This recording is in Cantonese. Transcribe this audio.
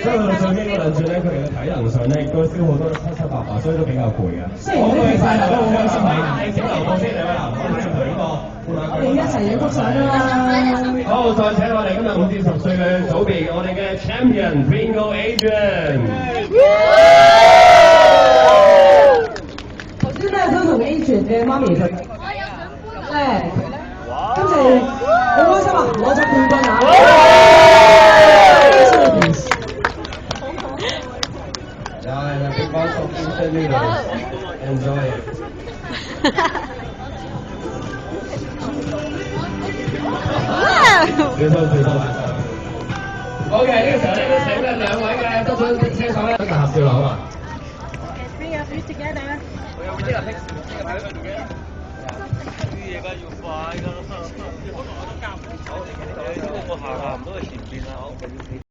所以去到最尾嗰兩轉咧，佢哋嘅體能上咧都消耗得七七八八，所以都比較攰嘅。雖然咧其實都好開心啊！你請留過先，兩位男，我哋做呢個。我哋一齊影幅相啦。好，再請我哋今日5至10歲嘅組別，我哋嘅 Champion Bingo Adrian。頭先咧都同 Adrian 嘅媽咪就咧，跟住好開心啊，攞咗冠軍啊！Yeah, and big box of instant noodles. Enjoy it. 接受。OK， 呢個時候咧，都請緊兩位嘅得獎車手咧，一個合照啦，好嘛？Bring your feet together。我有啲人拎喺度做嘅。啲嘢梗係要快㗎啦，可能我都夾唔到。我行唔到去前邊啦，我。